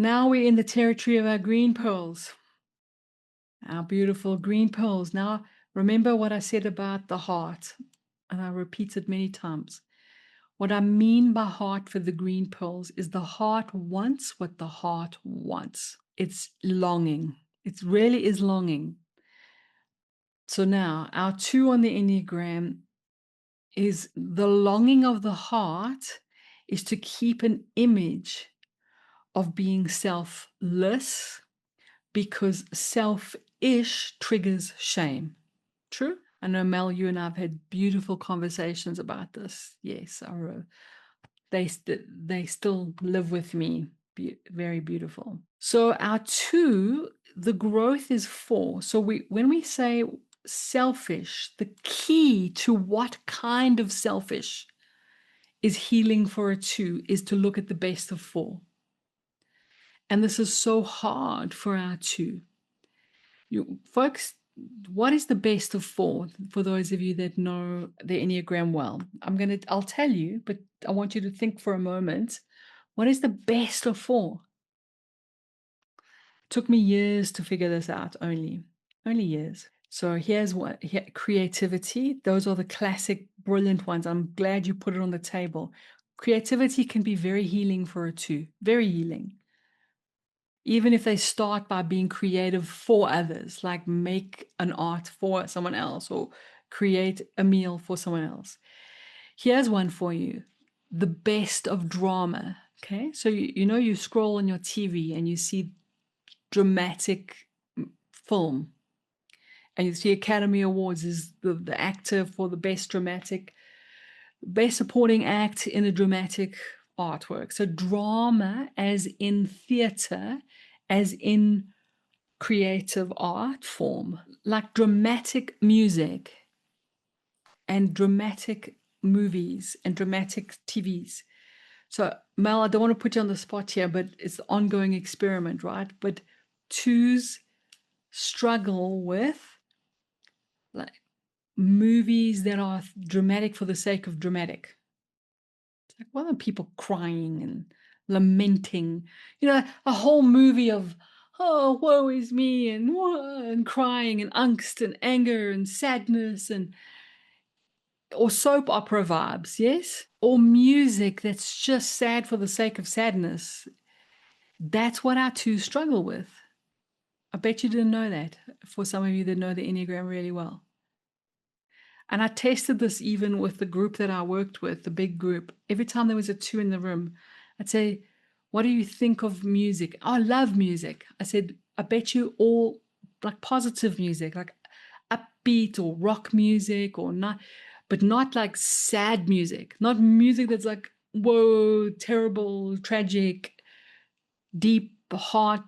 Now we're in the territory of our green pearls, our beautiful green pearls. Now, remember what I said about the heart, and I repeat it many times. What I mean by heart for the green pearls is the heart wants what the heart wants. It's longing. It really is longing. So now, our 2 on the Enneagram is the longing of the heart is to keep an image of being selfless, because selfish triggers shame. True? I know, Mel, you and I have had beautiful conversations about this. Yes, they still live with me. Very beautiful. So our 2, the growth is 4. So when we say selfish, the key to what kind of selfish is healing for a 2 is to look at the best of 4. And this is so hard for our 2. You folks, what is the best of 4 for those of you that know the Enneagram well? I'll tell you, but I want you to think for a moment. What is the best of 4? It took me years to figure this out, only years. So here's what: creativity. Those are the classic, brilliant ones. I'm glad you put it on the table. Creativity can be very healing for a 2, very healing. Even if they start by being creative for others, like make an art for someone else or create a meal for someone else. Here's one for you: the best of drama. Okay, so you scroll on your TV and you see dramatic film, and you see Academy Awards is the actor for the best supporting act in a dramatic artwork. So drama as in theater, as in creative art form, like dramatic music and dramatic movies and dramatic TVs. So Mel, I don't want to put you on the spot here, but it's an ongoing experiment, right? But 2s struggle with like movies that are dramatic for the sake of dramatic. It's like, why are people crying and lamenting? A whole movie of, oh, woe is me, and crying and angst and anger and sadness, or soap opera vibes, yes? Or music that's just sad for the sake of sadness. That's what our 2s struggle with. I bet you didn't know that, for some of you that know the Enneagram really well. And I tested this even with the group that I worked with, the big group. Every time there was a 2 in the room, I'd say, what do you think of music? Oh, I love music. I said, I bet you all like positive music, like upbeat or rock music, or not, but not like sad music, not music that's like, whoa, terrible, tragic, deep heart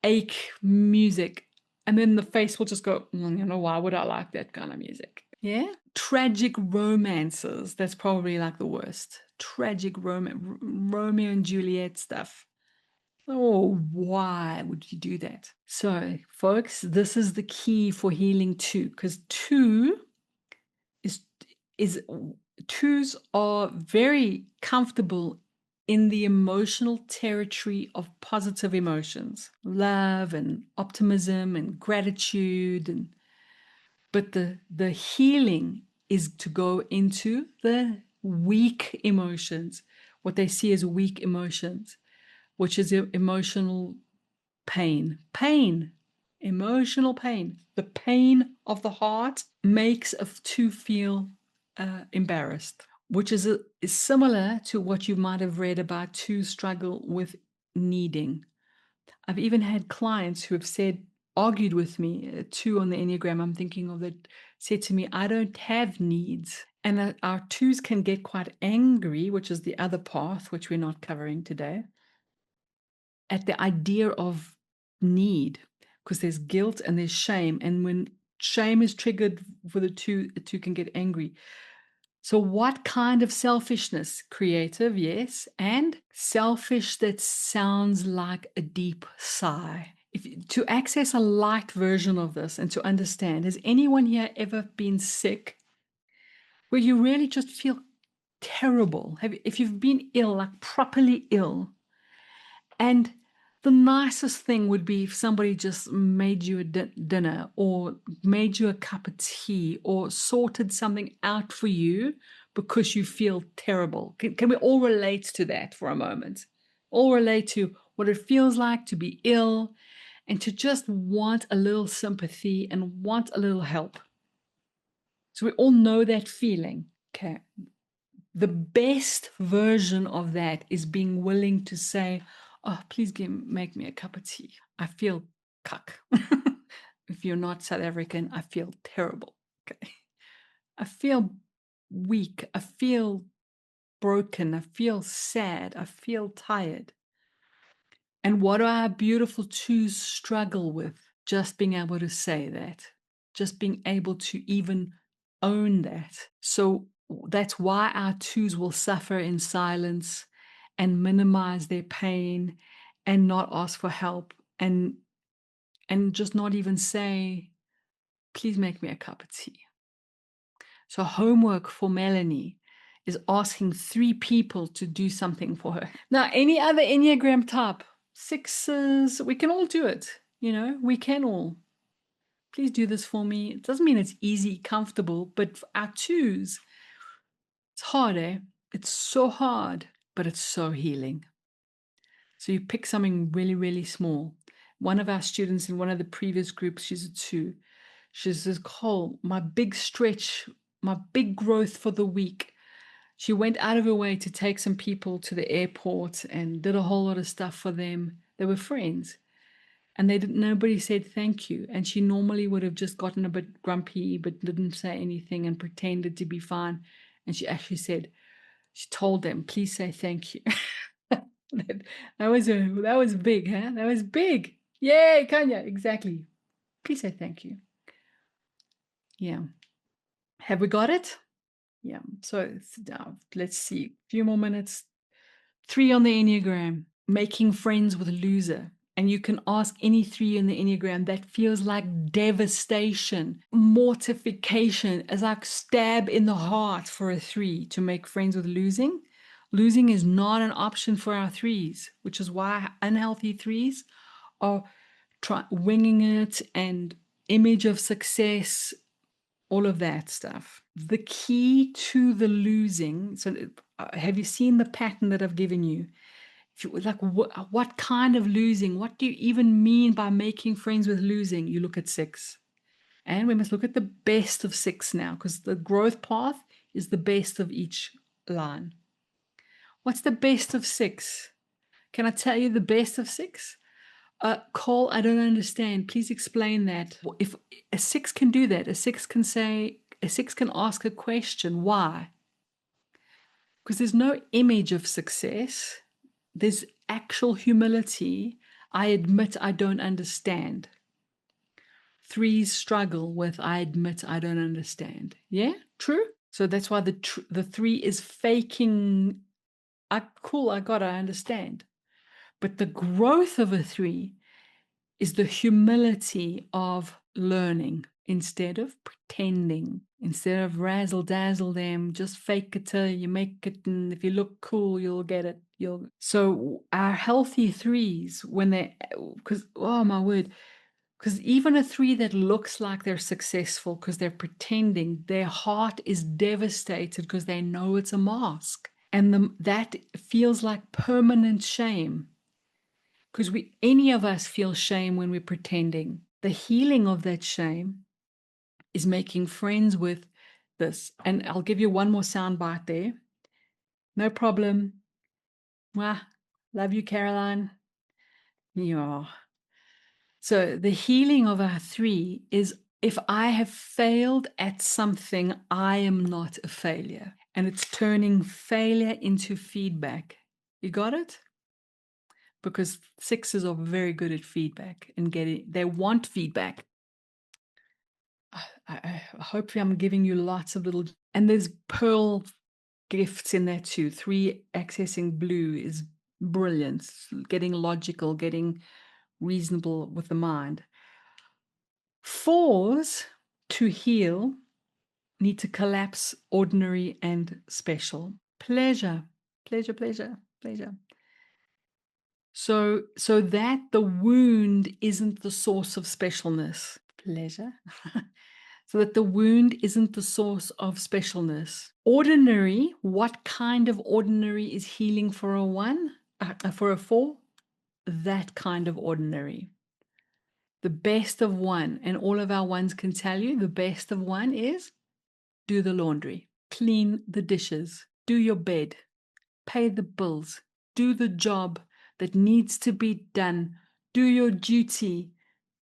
ache music. And then the face will just go, why would I like that kind of music? Yeah. Tragic romances. That's probably like the worst. Tragic Romeo and Juliet stuff. Oh, why would you do that? So, folks, this is the key for healing 2, because 2s are very comfortable in the emotional territory of positive emotions, love and optimism and gratitude, but the healing is to go into the weak emotions, what they see as weak emotions, which is emotional pain. Emotional pain. The pain of the heart makes a 2 feel embarrassed, which is similar to what you might have read about 2 struggle with needing. I've even had clients who have argued with me, 2 on the Enneagram I'm thinking of, that said to me, I don't have needs. And our 2s can get quite angry, which is the other path, which we're not covering today, at the idea of need, because there's guilt and there's shame. And when shame is triggered for the 2 can get angry. So what kind of selfishness? Creative, yes, and selfish that sounds like a deep sigh. To access a light version of this and to understand, has anyone here ever been sick where you really just feel terrible? If you've been ill, like properly ill, And the nicest thing would be if somebody just made you a dinner or made you a cup of tea or sorted something out for you because you feel terrible. Can we all relate to that for a moment? All relate to what it feels like to be ill and to just want a little sympathy and want a little help. So we all know that feeling. Okay. The best version of that is being willing to say, oh, please make me a cup of tea. I feel cuck. If you're not South African, I feel terrible. Okay. I feel weak. I feel broken. I feel sad. I feel tired. And what do our beautiful twos struggle with? Just being able to say that, just being able to even own that. So that's why our twos will suffer in silence and minimize their pain and not ask for help and just not even say, please make me a cup of tea. So homework for Melanie is asking 3 people to do something for her. Now, any other Enneagram type, 6s, we can all do it. We can all. Please do this for me. It doesn't mean it's easy, comfortable, but for our 2s, it's hard, eh? It's so hard, but it's so healing. So you pick something really, really small. One of our students in one of the previous groups, she's a 2. She says, Cole, my big stretch, my big growth for the week. She went out of her way to take some people to the airport and did a whole lot of stuff for them. They were friends. And nobody said thank you. And she normally would have just gotten a bit grumpy, but didn't say anything and pretended to be fine. And she actually she told them, please say thank you. that was big, huh? That was big. Yay, Kanya, exactly. Please say thank you. Yeah. Have we got it? Yeah. So let's see. A few more minutes. 3 on the Enneagram, making friends with a loser. And you can ask any 3 in the Enneagram, that feels like devastation, mortification, as like stab in the heart for a 3 to make friends with losing. Losing is not an option for our 3s, which is why unhealthy 3s are winging it and image of success, all of that stuff. The key to the losing, so have you seen the pattern that I've given you? If you like, what kind of losing? What do you even mean by making friends with losing? You look at 6. And we must look at the best of 6 now, because the growth path is the best of each line. What's the best of 6? Can I tell you the best of 6? Cole, I don't understand. Please explain that. If a 6 can do that, a 6 can ask a question. Why? Because there's no image of success. There's actual humility. I admit I don't understand. 3s struggle with I admit I don't understand. Yeah, true. So that's why the 3 is faking. Cool, I understand. But the growth of a 3 is the humility of learning instead of pretending, instead of razzle dazzle them, just fake it till you make it, and if you look cool, you'll get it. So our healthy 3s, because oh my word, because even a 3 that looks like they're successful because they're pretending, their heart is devastated because they know it's a mask, and that feels like permanent shame. Because any of us feel shame when we're pretending. The healing of that shame is making friends with this. And I'll give you one more sound bite there. No problem. Mwah. Love you, Caroline. Yeah. So the healing of our 3 is, if I have failed at something, I am not a failure. And it's turning failure into feedback. You got it? Because 6s are very good at feedback and they want feedback. Hopefully I'm giving you lots of little, and there's pearl gifts in there too. 3 accessing blue is brilliant, getting logical, getting reasonable with the mind. 4s to heal need to collapse ordinary and special. Pleasure, pleasure, pleasure, pleasure. So that the wound isn't the source of specialness. Pleasure. So that the wound isn't the source of specialness. Ordinary, what kind of ordinary is healing for a 1? For a 4? That kind of ordinary. The best of 1, and all of our 1s can tell you, the best of 1 is do the laundry, clean the dishes, do your bed, pay the bills, do the job that needs to be done, do your duty.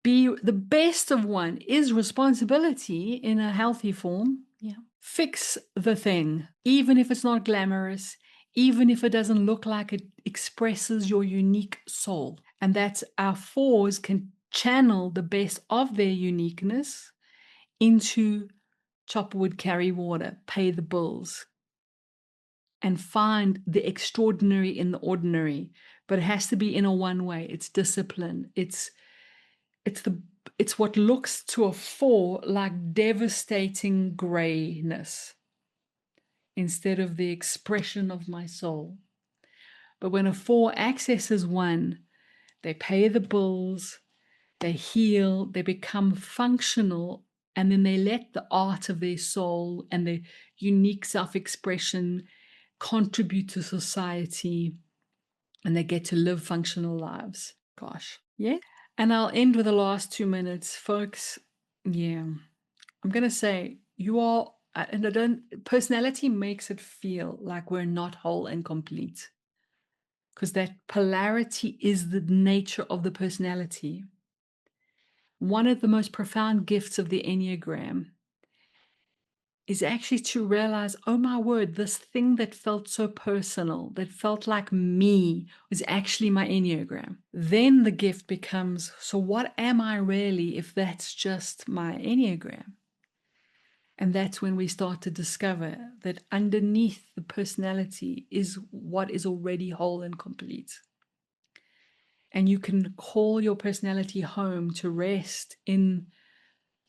Be the best of 1 is responsibility in a healthy form. Yeah. Fix the thing, even if it's not glamorous, even if it doesn't look like it expresses your unique soul. And that's our 4s can channel the best of their uniqueness into chop wood, carry water, pay the bills, and find the extraordinary in the ordinary. But it has to be in a 1 way. It's discipline. It's what looks to a 4 like devastating grayness instead of the expression of my soul. But when a 4 accesses 1, they pay the bills, they heal, they become functional, and then they let the art of their soul and their unique self-expression contribute to society, and they get to live functional lives. Gosh, yeah. And I'll end with the last 2 minutes, folks. Yeah, I'm going to say you are, and I don't, personality makes it feel like we're not whole and complete, because that polarity is the nature of the personality. One of the most profound gifts of the Enneagram is actually to realize, oh my word, this thing that felt so personal, that felt like me, was actually my Enneagram. Then the gift becomes, so what am I really if that's just my Enneagram? And that's when we start to discover that underneath the personality is what is already whole and complete. And you can call your personality home to rest in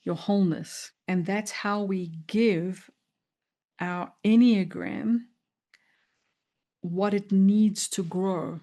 your wholeness. And that's how we give our Enneagram what it needs to grow.